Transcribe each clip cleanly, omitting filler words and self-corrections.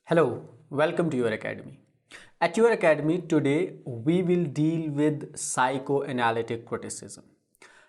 Hello, welcome to your academy. At your academy today we will deal with psychoanalytic criticism.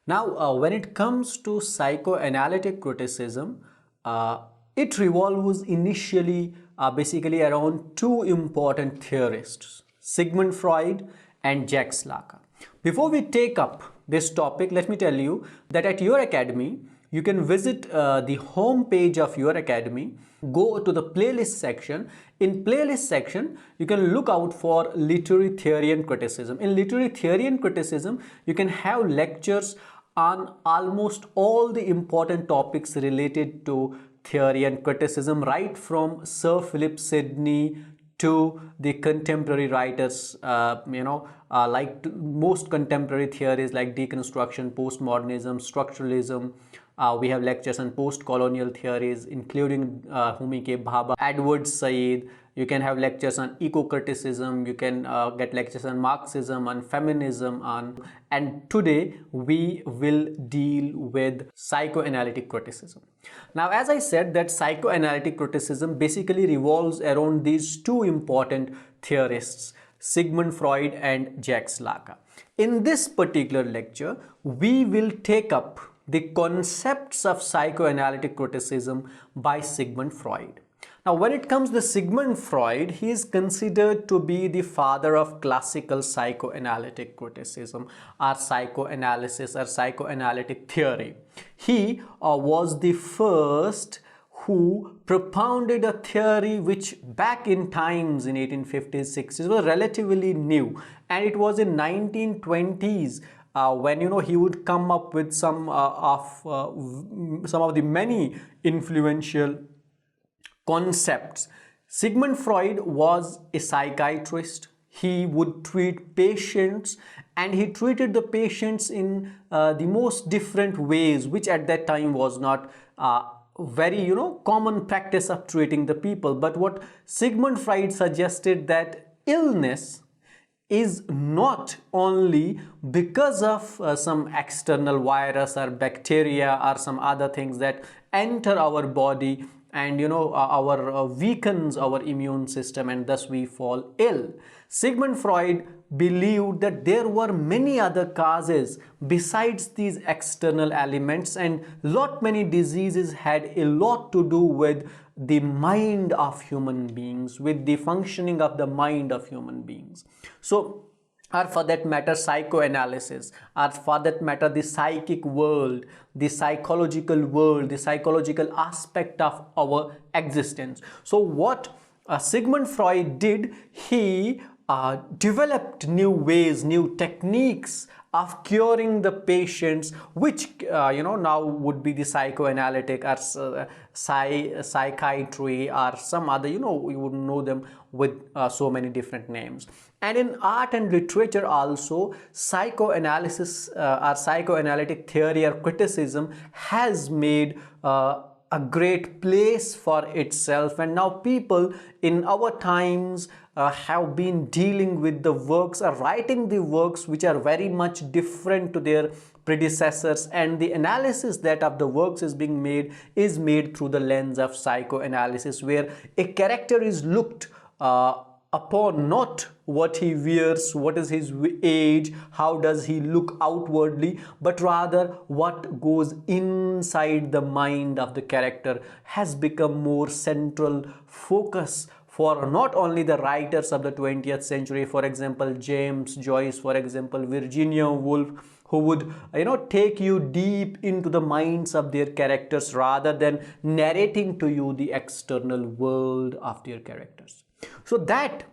Now, when it comes to psychoanalytic criticism, uh, it revolves initially basically around two important theorists, Sigmund Freud and Jacques Lacan. Before we take up this topic, let me tell you that at your academy, you can visit the home page of your academy, go to the playlist section. In playlist section, you can look out for literary theory and criticism. In literary theory and criticism, you can have lectures on almost all the important topics related to theory and criticism, right from Sir Philip Sidney to the contemporary writers, like most contemporary theories like deconstruction, postmodernism, structuralism. We have lectures on post-colonial theories, including Homi K. Bhabha, Edward Said. You can have lectures on eco-criticism. You can get lectures on Marxism, on feminism, and today we will deal with psychoanalytic criticism. Now, as I said, that psychoanalytic criticism basically revolves around these two important theorists, Sigmund Freud and Jacques Lacan. In this particular lecture, we will take up the concepts of psychoanalytic criticism by Sigmund Freud. Now, when it comes to Sigmund Freud, he is considered to be the father of classical psychoanalytic criticism or psychoanalysis or psychoanalytic theory. He was the first who propounded a theory which back in times in 1850s, 60s was relatively new, and it was in 1920s when he would come up with some of the many influential concepts. Sigmund Freud was a psychiatrist. He would treat patients, and he treated the patients in the most different ways, which at that time was not very common practice of treating the people. But what Sigmund Freud suggested, that illness is not only because of some external virus or bacteria or some other things that enter our body and our weakens our immune system, and thus we fall ill. Sigmund Freud believed that there were many other causes besides these external elements, and many diseases had a lot to do with the mind of human beings, with the functioning of the mind of human beings. So, or for that matter, psychoanalysis, or for that matter, the psychic world, the psychological aspect of our existence. So what Sigmund Freud did, he developed new ways, new techniques of curing the patients, which now would be the psychoanalytic or psychiatry or some other, you would know them with so many different names. And in art and literature also, psychoanalysis or psychoanalytic theory or criticism has made a great place for itself, and now people in our times have been dealing with the works or writing the works which are very much different to their predecessors, and the analysis that of the works is made through the lens of psychoanalysis, where a character is looked upon not what he wears, what is his age, how does he look outwardly, but rather what goes inside the mind of the character has become more central focus for not only the writers of the 20th century, for example, James Joyce, for example, Virginia Woolf, who would take you deep into the minds of their characters rather than narrating to you the external world of their characters. So that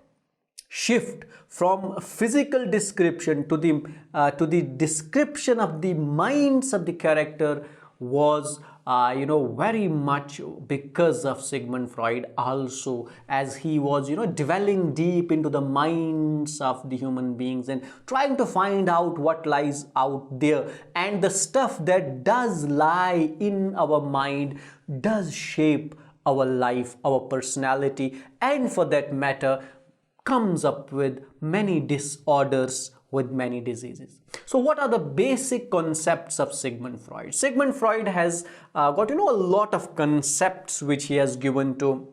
shift from physical description to the description of the minds of the character was very much because of Sigmund Freud also, as he was dwelling deep into the minds of the human beings and trying to find out what lies out there, and the stuff that does lie in our mind does shape our life, our personality, and for that matter comes up with many disorders, with many diseases. So what are the basic concepts of Sigmund Freud? Sigmund Freud has got a lot of concepts which he has given to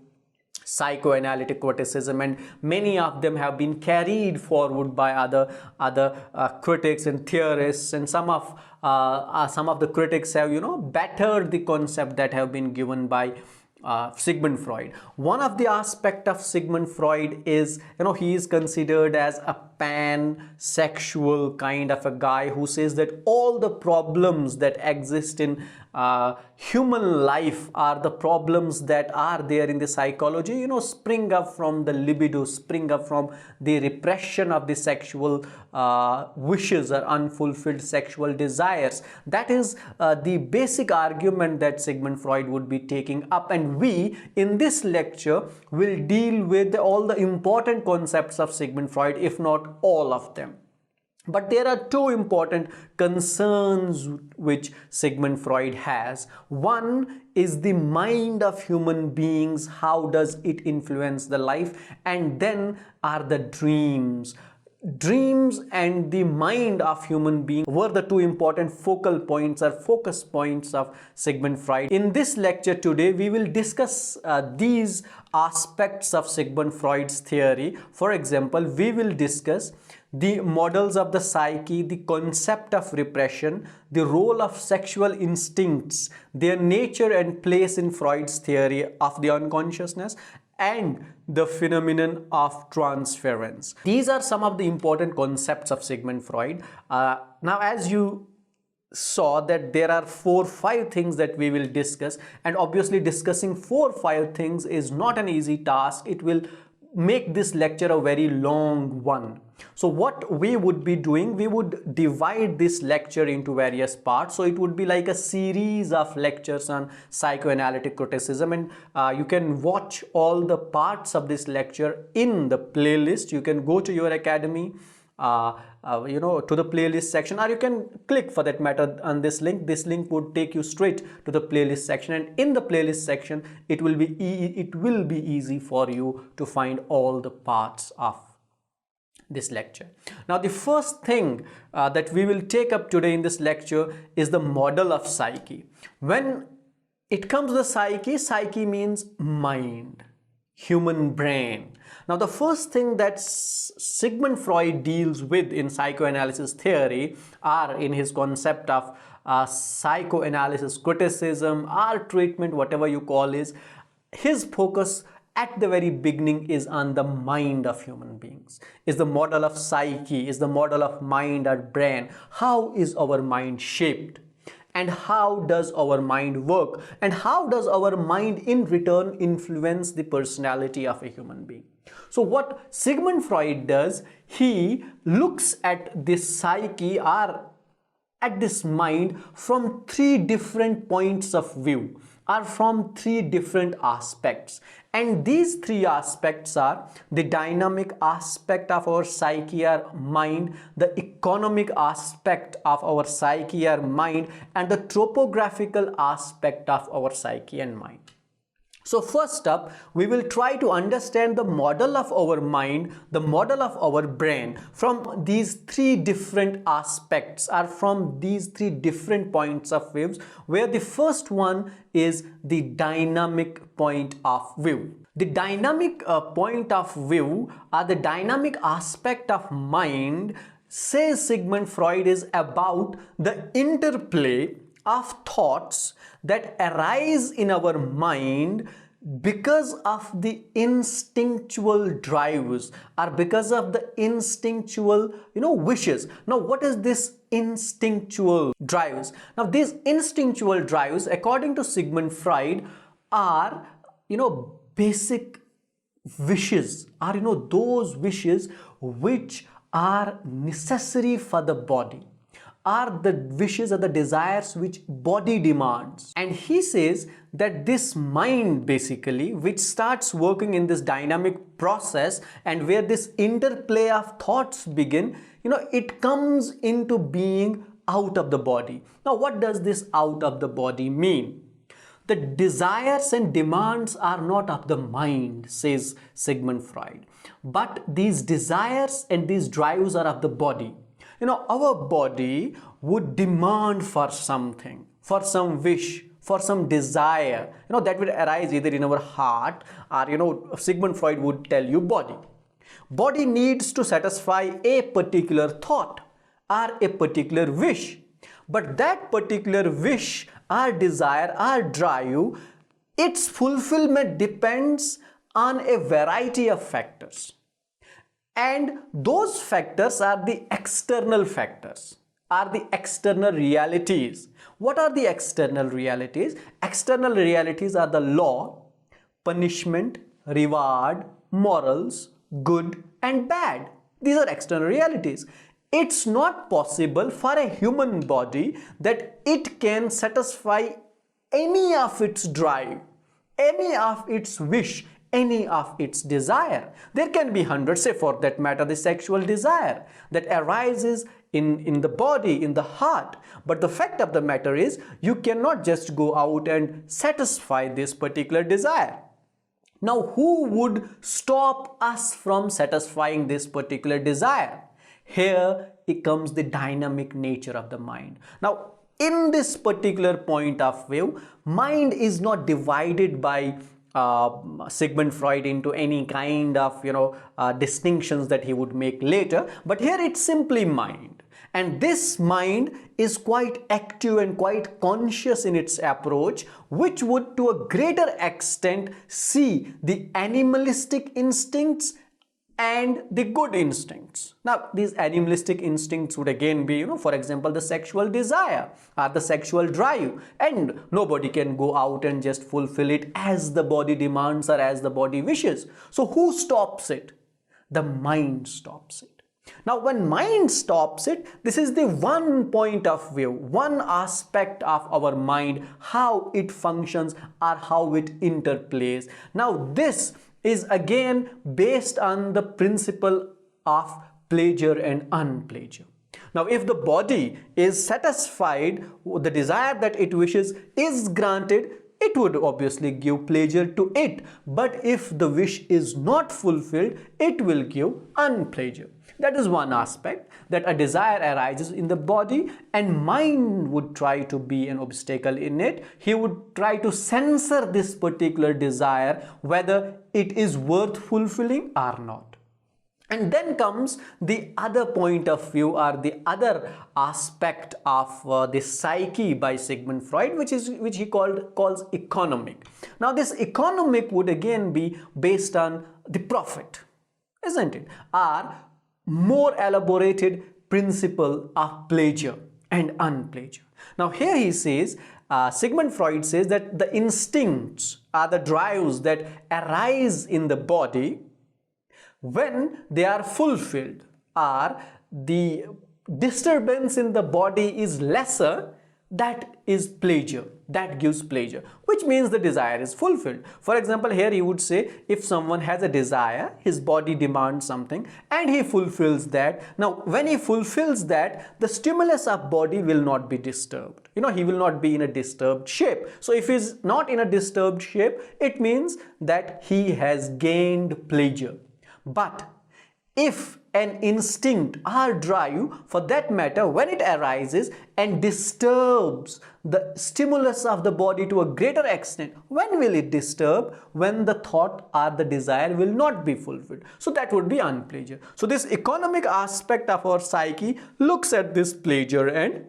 psychoanalytic criticism, and many of them have been carried forward by other critics and theorists, and some of the critics have bettered the concept that have been given by Sigmund Freud. One of the aspect of Sigmund Freud is, he is considered as a pansexual kind of a guy who says that all the problems that exist in human life are the problems that are there in the psychology, spring up from the libido, spring up from the repression of the sexual wishes or unfulfilled sexual desires. That is the basic argument that Sigmund Freud would be taking up, and we in this lecture will deal with all the important concepts of Sigmund Freud, if not all of them. But there are two important concerns which Sigmund Freud has. One is the mind of human beings, how does it influence the life, and then are the dreams. Dreams and the mind of human being were the two important focal points or focus points of Sigmund Freud. In this lecture today, we will discuss these aspects of Sigmund Freud's theory. For example, we will discuss the models of the psyche, the concept of repression, the role of sexual instincts, their nature and place in Freud's theory of the unconsciousness, and the phenomenon of transference. These are some of the important concepts of Sigmund Freud. Now, as you saw that there are 4-5 things that we will discuss, and obviously discussing 4-5 things is not an easy task. It will make this lecture a very long one. So what we would be doing, we would divide this lecture into various parts. So it would be like a series of lectures on psychoanalytic criticism, and you can watch all the parts of this lecture in the playlist. You can go to your academy, to the playlist section, or you can click for that matter on this link. This link would take you straight to the playlist section, and in the playlist section it will be easy for you to find all the parts of this lecture. Now, the first thing that we will take up today in this lecture is the model of psyche. When it comes to the psyche means mind, human brain. Now, the first thing that Sigmund Freud deals with in psychoanalysis theory, or in his concept of psychoanalysis criticism or treatment, whatever you call, is his focus at the very beginning is on the mind of human beings, is the model of psyche, is the model of mind or brain. How is our mind shaped? And how does our mind work? And how does our mind in return influence the personality of a human being? So what Sigmund Freud does, he looks at this psyche or at this mind from 3 different points of view, or from 3 different aspects. And these 3 aspects are the dynamic aspect of our psyche or mind, the economic aspect of our psyche or mind, and the topographical aspect of our psyche and mind. So first up, we will try to understand the model of our mind, the model of our brain from these 3 different aspects, or from these 3 different points of views, where the first one is the dynamic point of view. The dynamic point of view, or the dynamic aspect of mind, says Sigmund Freud, is about the interplay of thoughts that arise in our mind because of the instinctual drives, or because of the instinctual wishes. Now, what is this instinctual drives? Now, these instinctual drives, according to Sigmund Freud, are basic wishes, are those wishes which are necessary for the body, are the wishes or the desires which body demands. And he says that this mind, basically, which starts working in this dynamic process, and where this interplay of thoughts begin, it comes into being out of the body. Now, what does this out of the body mean? The desires and demands are not of the mind, says Sigmund Freud, but these desires and these drives are of the body. Our body would demand for something, for some wish, for some desire, that will arise either in our heart or, Sigmund Freud would tell you body. Body needs to satisfy a particular thought or a particular wish. But that particular wish or desire or drive, its fulfillment depends on a variety of factors. And those factors are the external factors, are the external realities. What are the external realities? External realities are the law, punishment, reward, morals, good and bad. These are external realities. It's not possible for a human body that it can satisfy any of its drive, any of its wish, any of its desire. There can be hundreds, say for that matter the sexual desire that arises in the body, in the heart. But the fact of the matter is you cannot just go out and satisfy this particular desire. Now, who would stop us from satisfying this particular desire? Here it comes the dynamic nature of the mind. Now, in this particular point of view, mind is not divided by Sigmund Freud into any kind of distinctions that he would make later, but here it's simply mind. And this mind is quite active and quite conscious in its approach, which would to a greater extent see the animalistic instincts and the good instincts. Now, these animalistic instincts would again be, for example, the sexual desire or the sexual drive, and nobody can go out and just fulfill it as the body demands or as the body wishes. So who stops it? The mind stops it. Now, when mind stops it, this is the one point of view, one aspect of our mind, how it functions or how it interplays. Now, this is again based on the principle of pleasure and unpleasure. Now, if the body is satisfied, the desire that it wishes is granted, it would obviously give pleasure to it. But if the wish is not fulfilled, it will give unpleasure. That is one aspect, that a desire arises in the body and mind would try to be an obstacle in it. He would try to censor this particular desire, whether it is worth fulfilling or not. And then comes the other point of view or the other aspect of the psyche by Sigmund Freud, which he calls economic. Now, this economic would again be based on the profit, isn't it? Or more elaborated principle of pleasure and unpleasure. Now, here he says, Sigmund Freud says that the instincts are the drives that arise in the body when they are fulfilled, or the disturbance in the body is lesser, that is pleasure, that gives pleasure, which means the desire is fulfilled. For example, here he would say if someone has a desire, his body demands something and he fulfills that. Now, when he fulfills that, the stimulus of body will not be disturbed. He will not be in a disturbed shape. So if he is not in a disturbed shape, it means that he has gained pleasure. But if an instinct or drive, for that matter, when it arises and disturbs the stimulus of the body to a greater extent, when will it disturb? When the thought or the desire will not be fulfilled. So that would be unpleasure. So this economic aspect of our psyche looks at this pleasure and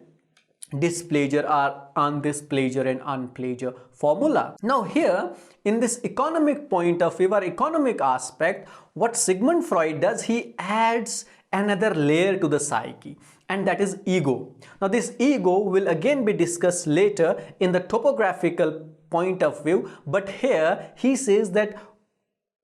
displeasure or on this pleasure and unpleasure formula. Now, here in this economic point of view or economic aspect, what Sigmund Freud does, he adds another layer to the psyche, and that is ego. Now, this ego will again be discussed later in the topographical point of view, but here he says that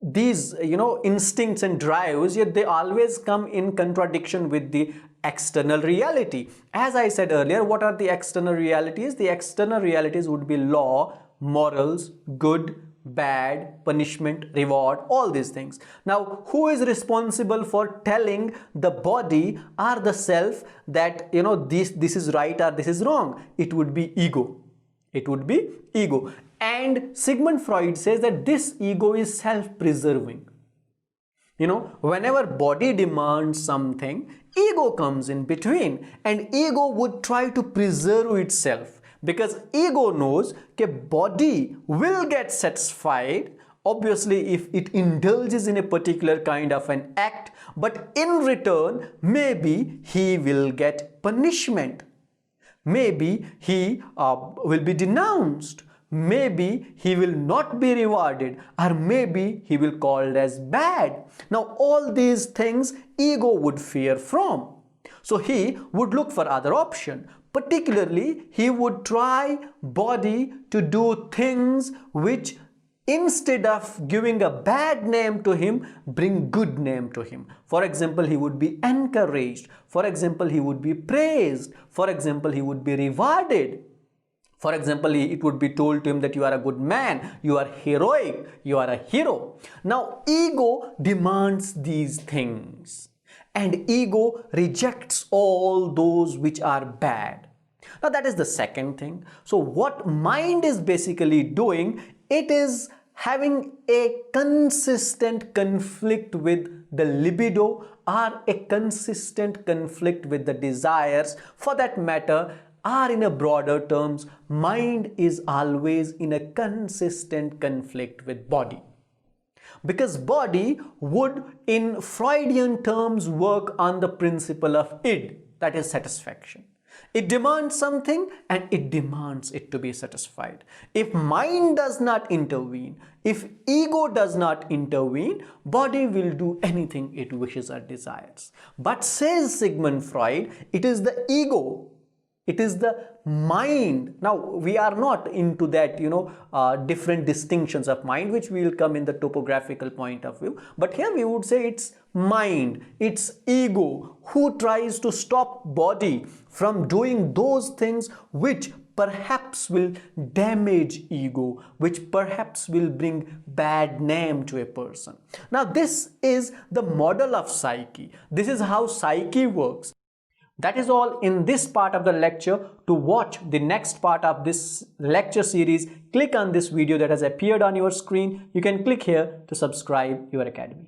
these instincts and drives, yet they always come in contradiction with the external reality. As I said earlier, what are the external realities? The external realities would be law, morals, good, bad, punishment, reward, all these things. Now, who is responsible for telling the body or the self that this is right or this is wrong? It would be ego. It would be ego. And Sigmund Freud says that this ego is self-preserving. Whenever body demands something, ego comes in between, and ego would try to preserve itself because ego knows that body will get satisfied obviously if it indulges in a particular kind of an act, but in return maybe he will get punishment, maybe he will be denounced, maybe he will not be rewarded, or maybe he will called as bad. Now all these things ego would fear from, so he would look for other option. Particularly he would try body to do things which, instead of giving a bad name to him, bring good name to him. For example, he would be encouraged. For example, he would be praised. For example, he would be rewarded. For example, it would be told to him that you are a good man, you are heroic, you are a hero. Now, ego demands these things, and ego rejects all those which are bad. Now, that is the second thing. So, what mind is basically doing, it is having a consistent conflict with the libido or a consistent conflict with the desires. For that matter, or in a broader terms, mind is always in a consistent conflict with body. Because body would, in Freudian terms, work on the principle of id, that is satisfaction. It demands something and it demands it to be satisfied. If mind does not intervene, if ego does not intervene, body will do anything it wishes or desires. But says Sigmund Freud, it is the ego, it is the mind. Now, we are not into that, different distinctions of mind, which will come in the topographical point of view. But here we would say it's mind, it's ego, who tries to stop body from doing those things which perhaps will damage ego, which perhaps will bring bad name to a person. Now, this is the model of psyche. This is how psyche works. That is all in this part of the lecture. To watch the next part of this lecture series, click on this video that has appeared on your screen. You can click here to subscribe your academy.